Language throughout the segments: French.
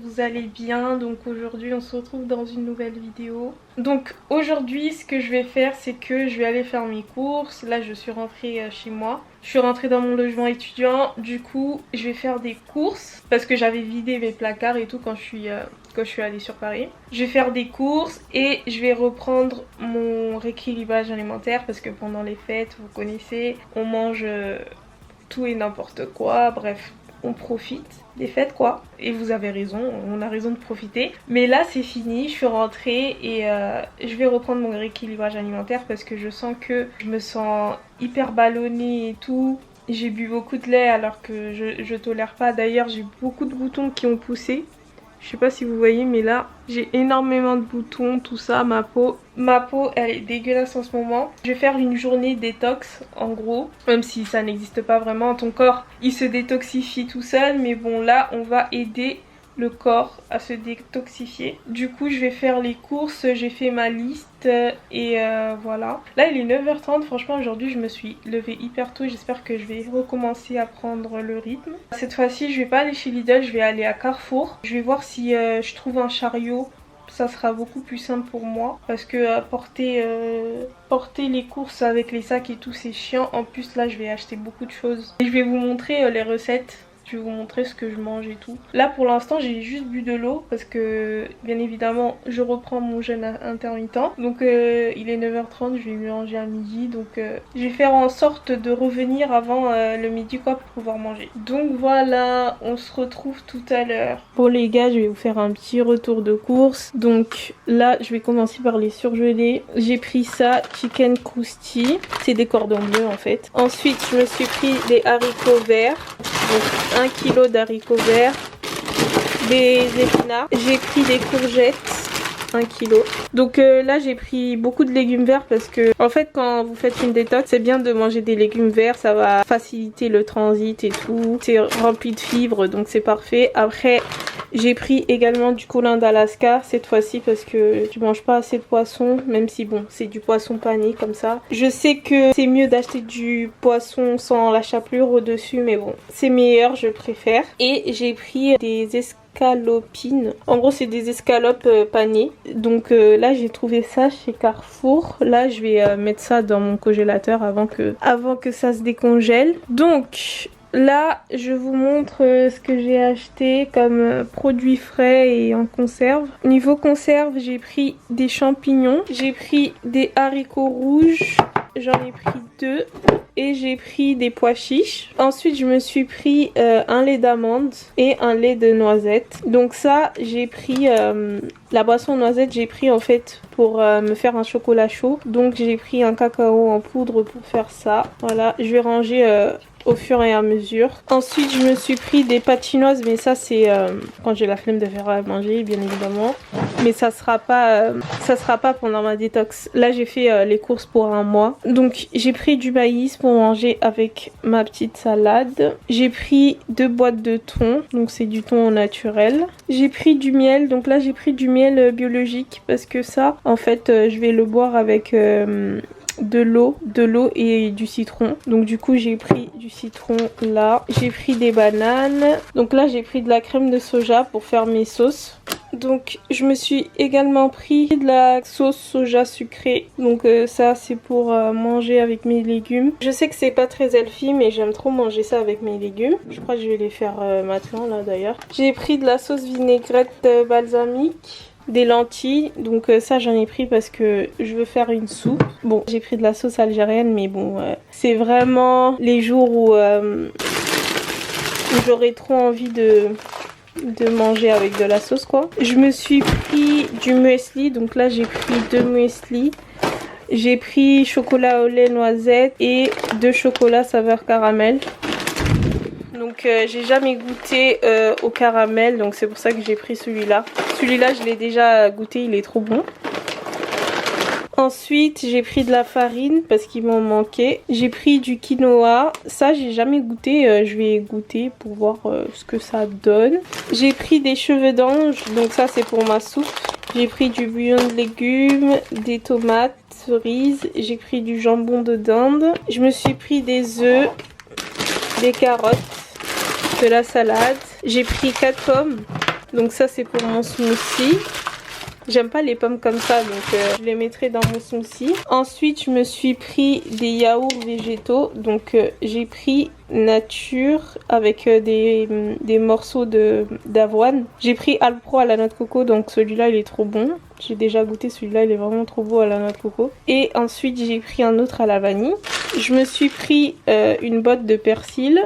vous allez bien. Donc aujourd'hui on se retrouve dans une nouvelle vidéo. Donc aujourd'hui ce que je vais faire, c'est que je vais aller faire mes courses. Là je suis rentrée chez moi. Je suis rentrée dans mon logement étudiant. Du coup je vais faire des courses parce que j'avais vidé mes placards et tout quand je suis allée sur Paris. Je vais faire des courses et je vais reprendre mon rééquilibrage alimentaire parce que pendant les fêtes, vous connaissez, on mange tout et n'importe quoi. Bref, on profite des fêtes quoi. Et vous avez raison, on a raison de profiter. Mais là c'est fini, je suis rentrée et je vais reprendre mon rééquilibrage alimentaire parce que je sens que je me sens hyper ballonnée et tout. J'ai bu beaucoup de lait alors que je tolère pas. D'ailleurs j'ai beaucoup de boutons qui ont poussé. Je sais pas si vous voyez, mais là j'ai énormément de boutons, tout ça, ma peau elle est dégueulasse en ce moment. Je vais faire une journée détox en gros, même si ça n'existe pas vraiment. Ton corps il se détoxifie tout seul, mais bon là on va aider le corps à se détoxifier. Du coup je vais faire les courses, j'ai fait ma liste et voilà. Là il est 9h30, franchement aujourd'hui je me suis levée hyper tôt, j'espère que je vais recommencer à prendre le rythme. Cette fois-ci je vais pas aller chez Lidl, je vais aller à Carrefour. Je vais voir si je trouve un chariot, ça sera beaucoup plus simple pour moi parce que porter les courses avec les sacs et tout c'est chiant. En plus là je vais acheter beaucoup de choses et je vais vous montrer les recettes. Je vais vous montrer ce que je mange et tout. Là pour l'instant j'ai juste bu de l'eau parce que bien évidemment je reprends mon jeûne intermittent. Donc il est 9h30, je vais manger à midi. Donc je vais faire en sorte de revenir avant le midi quoi pour pouvoir manger. Donc voilà, on se retrouve tout à l'heure. Bon les gars, je vais vous faire un petit retour de course. Donc là je vais commencer par les surgelés. J'ai pris ça, chicken crousti. C'est des cordons bleus en fait. Ensuite je me suis pris des haricots verts. Donc 1 kg d'haricots verts, des épinards, j'ai pris des courgettes, 1 kg. Donc là j'ai pris beaucoup de légumes verts parce que en fait quand vous faites une détox c'est bien de manger des légumes verts, ça va faciliter le transit et tout, c'est rempli de fibres donc c'est parfait. Après j'ai pris également du colin d'Alaska cette fois-ci parce que je mange pas assez de poisson, même si bon c'est du poisson pané comme ça. Je sais que c'est mieux d'acheter du poisson sans la chapelure au dessus mais bon c'est meilleur, je préfère. Et j'ai pris des escalopines. En gros c'est des escalopes panées. Donc là j'ai trouvé ça chez Carrefour. Là je vais mettre ça dans mon congélateur avant que ça se décongèle. Donc là je vous montre ce que j'ai acheté comme produits frais et en conserve. Niveau conserve j'ai pris des champignons, j'ai pris des haricots rouges, j'en ai pris 2 et j'ai pris des pois chiches. Ensuite je me suis pris un lait d'amande et un lait de noisette. Donc ça j'ai pris la boisson noisette, j'ai pris en fait pour me faire un chocolat chaud. Donc j'ai pris un cacao en poudre pour faire ça. Voilà, je vais ranger au fur et à mesure. Ensuite je me suis pris des pâtes chinoises, mais ça c'est quand j'ai la flemme de faire à manger bien évidemment, mais ça sera pas pendant ma détox. Là j'ai fait les courses pour un mois, donc j'ai pris du maïs pour manger avec ma petite salade. J'ai pris 2 boîtes de thon, donc c'est du thon naturel. J'ai pris du miel, donc là j'ai pris du miel biologique parce que ça en fait je vais le boire avec de l'eau et du citron. Donc du coup j'ai pris du citron là. J'ai pris des bananes. Donc là j'ai pris de la crème de soja pour faire mes sauces. Donc je me suis également pris de la sauce soja sucrée. Donc ça c'est pour manger avec mes légumes. Je sais que c'est pas très healthy mais j'aime trop manger ça avec mes légumes. Je crois que je vais les faire maintenant là d'ailleurs. J'ai pris de la sauce vinaigrette balsamique. Des lentilles, donc ça j'en ai pris parce que je veux faire une soupe. Bon j'ai pris de la sauce algérienne mais bon c'est vraiment les jours où j'aurais trop envie de manger avec de la sauce quoi. Je me suis pris du muesli, donc là j'ai pris 2 muesli. J'ai pris chocolat au lait noisette et 2 chocolats saveur caramel. Donc j'ai jamais goûté au caramel, donc c'est pour ça que j'ai pris celui-là. Celui-là je l'ai déjà goûté, il est trop bon. Ensuite j'ai pris de la farine parce qu'il m'en manquait. J'ai pris du quinoa, ça j'ai jamais goûté, je vais goûter pour voir ce que ça donne. J'ai pris des cheveux d'ange, donc ça c'est pour ma soupe. J'ai pris du bouillon de légumes, des tomates cerises, j'ai pris du jambon de dinde. Je me suis pris des œufs, des carottes, de la salade. J'ai pris 4 pommes. Donc ça c'est pour mon smoothie. J'aime pas les pommes comme ça, donc je les mettrai dans mon smoothie. Ensuite, je me suis pris des yaourts végétaux. Donc j'ai pris nature avec des morceaux d'avoine. J'ai pris Alpro à la noix de coco, donc celui-là il est trop bon. J'ai déjà goûté celui-là, il est vraiment trop beau à la noix de coco. Et ensuite, j'ai pris un autre à la vanille. Je me suis pris une botte de persil.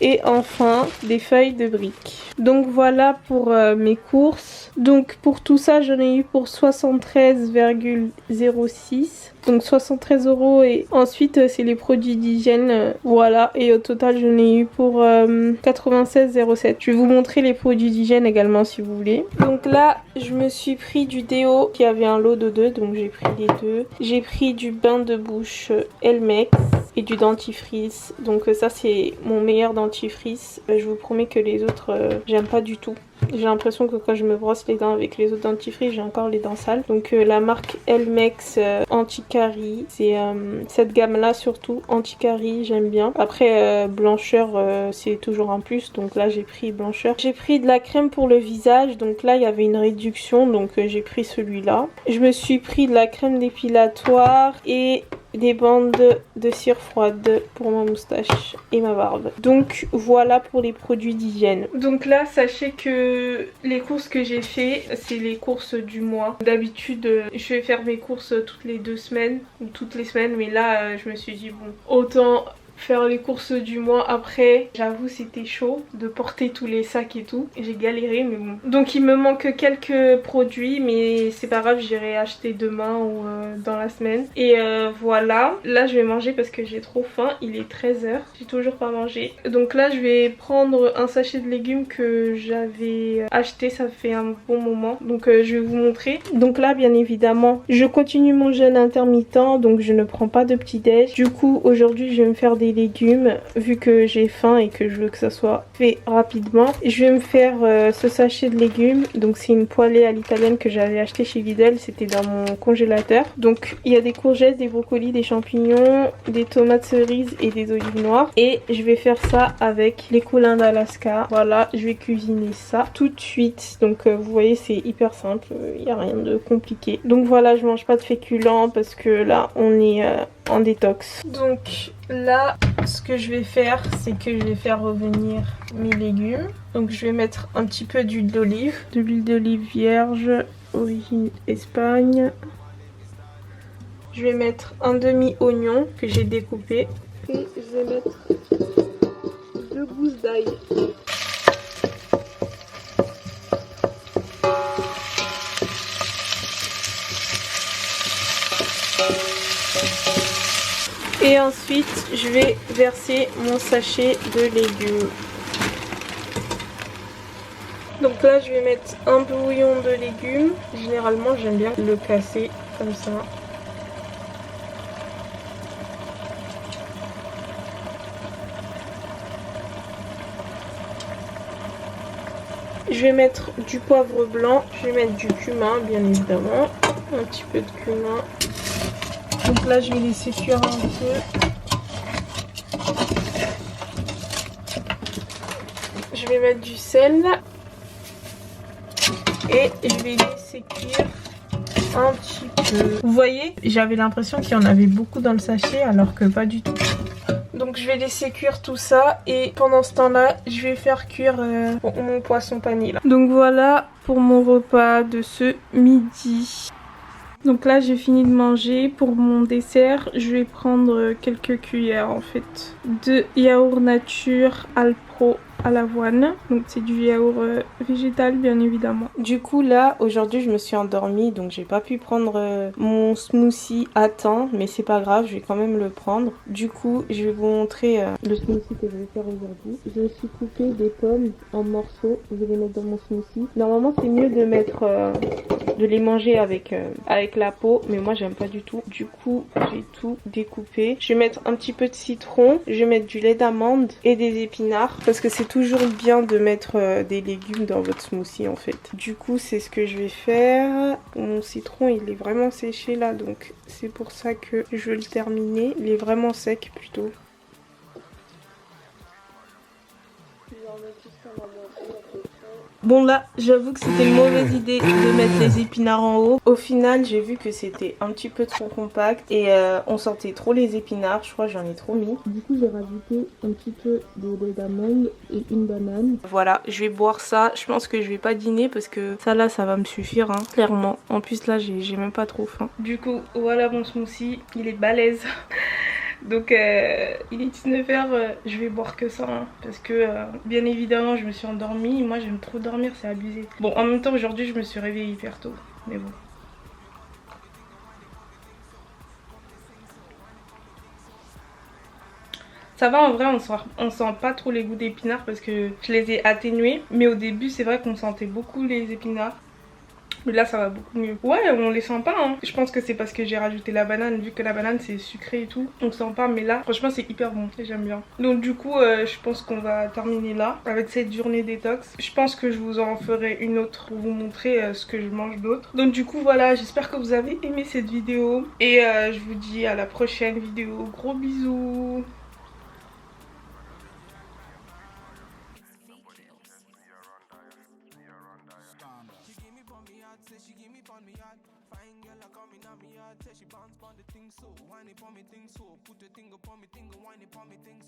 Et enfin, des feuilles de briques. Donc voilà pour mes courses. Donc pour tout ça, j'en ai eu pour 73,06. Donc 73 €. Et ensuite, c'est les produits d'hygiène. Voilà. Et au total, j'en ai eu pour 96,07. Je vais vous montrer les produits d'hygiène également si vous voulez. Donc là, je me suis pris du déo qui avait un lot de 2. Donc j'ai pris les 2. J'ai pris du bain de bouche Elmex. Et du dentifrice. Donc ça c'est mon meilleur dentifrice. Je vous promets que les autres j'aime pas du tout. J'ai l'impression que quand je me brosse les dents avec les autres dentifrices, j'ai encore les dents sales. Donc la marque Elmex anti-carie. C'est cette gamme là surtout anti-carie, j'aime bien. Après blancheur c'est toujours un plus. Donc là j'ai pris blancheur. J'ai pris de la crème pour le visage. Donc là il y avait une réduction. Donc j'ai pris celui-là. Je me suis pris de la crème dépilatoire et des bandes de cire froide pour ma moustache et ma barbe. Donc voilà pour les produits d'hygiène. Donc là sachez que les courses que j'ai fait c'est les courses du mois. D'habitude je vais faire mes courses toutes les 2 semaines ou toutes les semaines, mais là je me suis dit bon autant faire les courses du mois. Après j'avoue c'était chaud de porter tous les sacs et tout, j'ai galéré mais bon. Donc il me manque quelques produits mais c'est pas grave, j'irai acheter demain ou dans la semaine. Et voilà, là je vais manger parce que j'ai trop faim, il est 13 h, j'ai toujours pas mangé. Donc là je vais prendre un sachet de légumes que j'avais acheté, ça fait un bon moment. Donc je vais vous montrer. Donc là bien évidemment je continue mon jeûne intermittent, donc je ne prends pas de petit déj. Du coup aujourd'hui je vais me faire des légumes vu que j'ai faim et que je veux que ça soit fait rapidement. Je vais me faire ce sachet de légumes. Donc c'est une poêlée à l'italienne que j'avais acheté chez Lidl, c'était dans mon congélateur. Donc il y a des courgettes, des brocolis, des champignons, des tomates cerises et des olives noires. Et je vais faire ça avec les coulins d'Alaska. Voilà, je vais cuisiner ça tout de suite. Donc vous voyez c'est hyper simple, il n'y a rien de compliqué. Donc voilà, je mange pas de féculents parce que là on est en détox. Donc là ce que je vais faire c'est que je vais faire revenir mes légumes. Donc je vais mettre un petit peu d'huile d'olive, de l'huile d'olive vierge origine Espagne. Je vais mettre un demi-oignon que j'ai découpé et je vais mettre 2 gousses d'ail. Et ensuite, je vais verser mon sachet de légumes. Donc là, je vais mettre un bouillon de légumes. Généralement, j'aime bien le casser comme ça. Je vais mettre du poivre blanc, je vais mettre du cumin bien évidemment, un petit peu de cumin. Donc là je vais laisser cuire un peu. Je vais mettre du sel et je vais laisser cuire un petit peu. Vous voyez, j'avais l'impression qu'il y en avait beaucoup dans le sachet alors que pas du tout. Donc je vais laisser cuire tout ça et pendant ce temps là je vais faire cuire mon poisson pané là. Donc voilà pour mon repas de ce midi. Donc là j'ai fini de manger. Pour mon dessert je vais prendre quelques cuillères en fait de yaourt nature Alpro à l'avoine. Donc c'est du yaourt végétal bien évidemment. Du coup là aujourd'hui je me suis endormie donc j'ai pas pu prendre mon smoothie à temps, mais c'est pas grave, je vais quand même le prendre. Du coup je vais vous montrer le smoothie que je vais faire aujourd'hui. Je me suis coupé des pommes en morceaux, je vais les mettre dans mon smoothie. Normalement c'est mieux de mettre de les manger avec la peau, mais moi j'aime pas du tout. Du coup j'ai tout découpé. Je vais mettre un petit peu de citron, je vais mettre du lait d'amande et des épinards parce que c'est toujours bien de mettre des légumes dans votre smoothie en fait. Du coup c'est ce que je vais faire. Mon citron il est vraiment séché là, donc c'est pour ça que je vais le terminer. Il est vraiment sec plutôt. Bon là, j'avoue que c'était une mauvaise idée de mettre les épinards en haut. Au final, j'ai vu que c'était un petit peu trop compact et on sentait trop les épinards. Je crois que j'en ai trop mis. Du coup, j'ai rajouté un petit peu de lait d'amande et une banane. Voilà, je vais boire ça. Je pense que je vais pas dîner parce que ça là, ça va me suffire, hein, clairement. En plus là, j'ai même pas trop faim. Du coup, voilà mon smoothie. Il est balèze. Donc il est 19h, je vais boire que ça hein, parce que bien évidemment je me suis endormie. Moi j'aime trop dormir, c'est abusé. Bon, en même temps aujourd'hui je me suis réveillée hyper tôt, mais bon. Ça va en vrai, on sent pas trop les goûts d'épinards parce que je les ai atténués. Mais au début c'est vrai qu'on sentait beaucoup les épinards. Mais là ça va beaucoup mieux. Ouais, on les sent pas hein. Je pense que c'est parce que j'ai rajouté la banane. Vu que la banane c'est sucré et tout, on sent pas. Mais là franchement c'est hyper bon et j'aime bien. Donc du coup je pense qu'on va terminer là avec cette journée détox. Je pense que je vous en ferai une autre pour vous montrer ce que je mange d'autre. Donc du coup voilà, j'espère que vous avez aimé cette vidéo. Et je vous dis à la prochaine vidéo. Gros bisous. She give me pon me yard. Fine girl, I come in on me yard. Say she bounce pon the thing so, whine it pon me thing so, put the thing upon me thing, whine it pon me thing so.